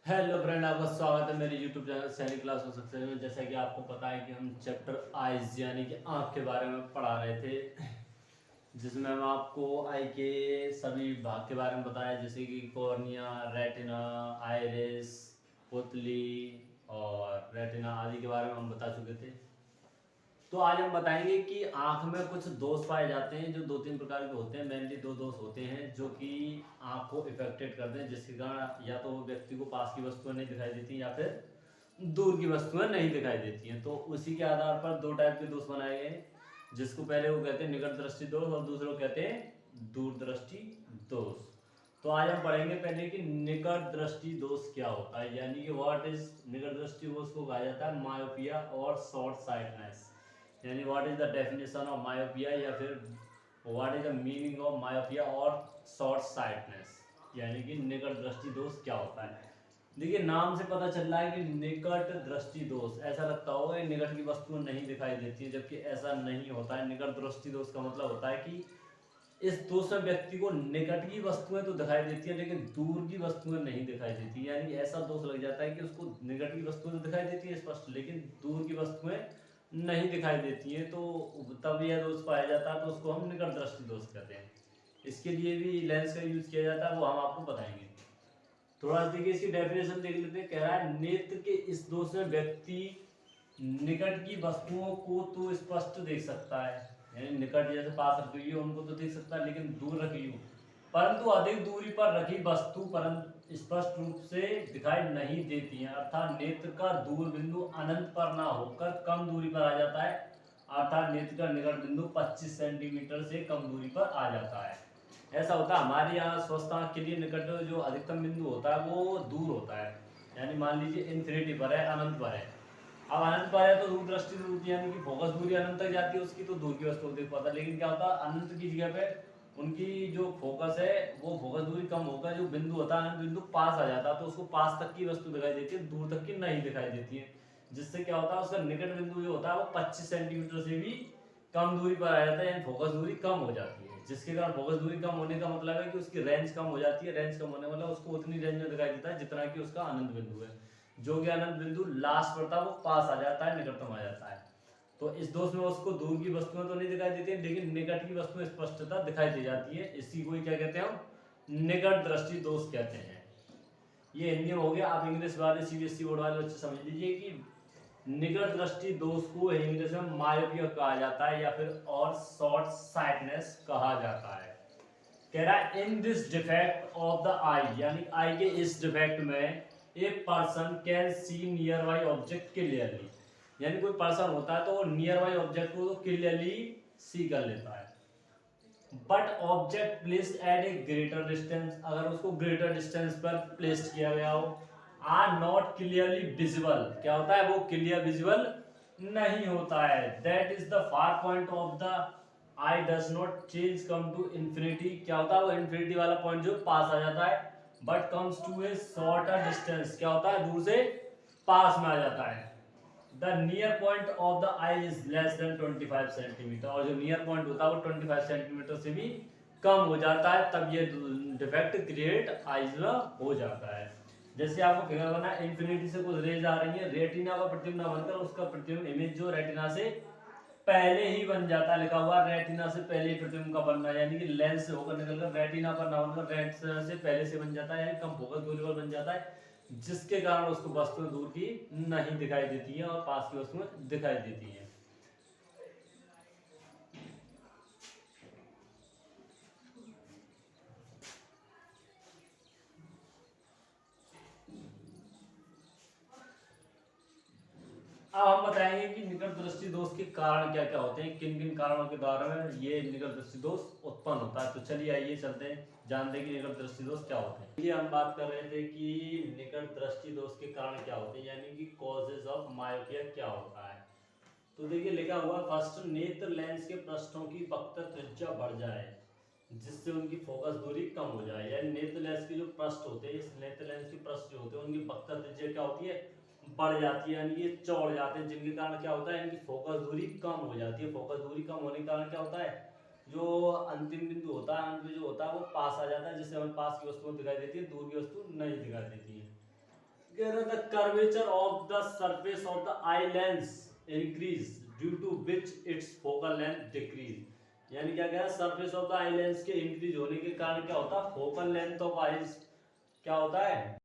Hello friend, आपका स्वागत है मेरे यूट्यूब चैनल सैनिक क्लास हो सक्सेस में। जैसा कि आपको पता है कि हम चैप्टर आइज यानी कि आँख के बारे में पढ़ा रहे थे, जिसमें हम आपको आई के सभी भाग के बारे में बताया, जैसे कि कॉर्निया, रेटिना, आइरिस, पुतली और रेटिना आदि के बारे में हम बता चुके थे। तो आज हम बताएंगे कि आंख में कुछ दोष पाए जाते हैं जो दो तीन प्रकार के होते हैं। मेनली दो दोष होते हैं जो कि आंख को इफेक्टेड करते हैं, जिसके कारण या तो वो व्यक्ति को पास की वस्तुएं नहीं दिखाई देती या फिर दूर की वस्तुएं नहीं दिखाई देती हैं। तो उसी के आधार पर दो टाइप के दोष बनाए गए हैं, जिसको पहले वो कहते हैं निकट दृष्टि दोष और दूसरे को कहते हैं दूरदृष्टि दोष। तो आज हम पढ़ेंगे पहले कि निकट दृष्टि दोष क्या होता है, यानी कि व्हाट इज निकट दृष्टि दोष को कहा जाता है मायोपिया और शॉर्ट साइटनेस। यानी what is the definition of myopia या फिर what is the meaning of myopia और शॉर्ट साइटनेस, यानी कि निकट दृष्टि दोष क्या होता है। देखिए, नाम से पता चल रहा है कि निकट दृष्टि दोष, ऐसा लगता होगा निकट की वस्तुएं नहीं दिखाई देती है, जबकि ऐसा नहीं होता है। निकट दृष्टि दोष का मतलब होता है कि इस दोष में व्यक्ति को निकट की वस्तुएं तो दिखाई देती है लेकिन दूर की वस्तुएं नहीं दिखाई देती। यानी ऐसा दोष लग जाता है कि उसको निकट की वस्तुएं तो दिखाई देती है स्पष्ट, लेकिन दूर की वस्तुएं नहीं दिखाई देती हैं। तो तब यह दोष पाया जाता है, तो उसको हम निकट दृष्टि दोष कहते हैं। इसके लिए भी लेंस का यूज किया जाता है, वो हम आपको बताएंगे। थोड़ा देखिए, इसकी डेफिनेशन देख लेते हैं। कह रहा है नेत्र के इस दोष में व्यक्ति निकट की वस्तुओं को तो स्पष्ट देख सकता है, यानी निकट जैसे पास रखी हुई है उनको तो देख सकता है, लेकिन दूर रखी हुई परंतु अधिक दूरी पर रखी वस्तु परंतु स्पष्ट रूप से दिखाई नहीं देती है। अर्थात नेत्र का दूर बिंदु अनंत पर ना होकर कम दूरी पर आ जाता है। अर्थात नेत्र का निकट बिंदु 25 सेंटीमीटर से कम दूरी पर आ जाता है। ऐसा होता है हमारे यहाँ स्वस्थ आंख के लिए निकट जो अधिकतम बिंदु होता है वो दूर होता है, यानी मान लीजिए इन्फिनिटी पर है, अनंत पर है। अब अनंत पर है तो दूर दृष्टि दूर यानी कि फोकस दूरी अनंत तक जाती है उसकी, तो दूर की वस्तु को देख पाता है। लेकिन क्या होता है, अनंत की जगह पे उनकी जो फोकस है वो फोकस दूरी कम होकर जो बिंदु होता है अनंत बिंदु पास आ जाता है, तो उसको पास तक की वस्तु दिखाई देती है, दूर तक की नहीं दिखाई देती है। जिससे क्या होता है, उसका निकट बिंदु जो होता है वो 25 सेंटीमीटर से भी कम दूरी पर आ जाता है, यानी फोकस दूरी कम हो जाती है। जिसके कारण फोकस दूरी कम होने का मतलब है कि उसकी रेंज कम हो जाती है। रेंज कम होने मतलब उसको उतनी रेंज में दिखाई देता है जितना कि उसका अनंत बिंदु है। जो कि अनंत बिंदु लास्ट पर था वो पास आ जाता है, निकटतम आ जाता है। तो इस दोष में उसको दूर की वस्तुएं तो नहीं दिखाई देती, लेकिन निकट की वस्तुएं स्पष्टता दिखाई दे जाती है। इसी को क्या कहते हैं हम निकट दृष्टि दोष कहते हैं। ये हिंदी में हो गया। आप इंग्लिश वाले सीबीएसई बोर्ड वाले बच्चे समझ लीजिए कि निकट दृष्टि दोष को इंग्लिश में मायोपिया कहा जाता है या फिर और शॉर्ट साइटनेस कहा जाता है। कह रहा है in this defect of the eye, यानी आई के इस डिफेक्ट में a person can see nearby object clearly, यानी कोई पर्सन होता है तो वो नियर बाई ऑब्जेक्ट को क्लियरली सी कर लेता है। But object placed at a greater distance, अगर उसको ग्रेटर डिस्टेंस पर प्लेस्ड किया गया हो, आर नॉट क्लियरली विजिबल, क्या होता है वो क्लियर विजिबल नहीं होता है। That is the far point of the eye does not change come to infinity, क्या होता है वो इन्फिनिटी वाला पॉइंट जो पास आ जाता है, but comes to a shorter distance, क्या होता है दूर से पास में आ जाता है। The near point of the I is less than 25 centimetre, और जो नियर पॉइंट होता है वो 25 सेंटीमीटर से भी कम हो जाता है, तब ये डिफेक्ट क्रिएट आइज में हो जाता है। जैसे आपको फिगर बना, इंफिनिटी से कुछ रेज आ रही है, रेटिना का प्रतिबिंब ना बनकर उसका प्रतिबिंब इमेज जो रेटिना से पहले ही बन जाता है। लिखा हुआ रेटिना से पहले ही प्रतिबिंब का बनना, यानी कि लेंस से होकर निकलकर रेटिना पर ना बनकर रेटिना से पहले से बन जाता है, यानी कम फोकस दूरी पर बन जाता है, जिसके कारण उसको वस्तुएं दूर की नहीं दिखाई देती हैं और पास की वस्तुएं दिखाई देती हैं। अब हम बताएंगे कि निकट दृष्टि दोष के कारण क्या क्या होते हैं, किन किन कारणों के द्वारा में ये निकट दृष्टि दोष उत्पन्न होता है। तो चलिए आइए चलते हैं, जानते हैं कि निकट दृष्टि दोष क्या होते हैं। ये हम बात कर रहे थे कि निकट दृष्टि दोष के कारण क्या होते हैं, यानी कि कॉजेज ऑफ मायोपिया क्या होता है। तो देखिए लिखा हुआ फर्स्ट, नेत्र लेंस के पृष्ठों की वक्रता त्रिज्या बढ़ जाए जिससे उनकी फोकस दूरी कम हो जाए, यानी नेत्र लेंस के जो पृष्ठ होते हैं, इस नेत्र लेंस के पृष्ठ जो होते हैं उनकी वक्रता त्रिज्या क्या होती है, बढ़ जाती है, यानी ये चौड़ जाते हैं, जिनके कारण क्या होता है इनकी फोकस दूरी कम हो जाती है। फोकस दूरी कम होने के कारण क्या होता है, जो अंतिम बिंदु होता है, अंत जो होता है वो पास आ जाता है, जिससे हमें पास की वस्तु दिखाई देती है, दूर की वस्तु नहीं दिखाई देती है। कह रहा था curvature of the surface of the eye lens increase due to which its focal length decrease. यानी क्या कह रहा है, surface of the eye lens के इंक्रीज होने के कारण क्या होता है, फोकल लेंथ ऑफ आईज क्या होता है,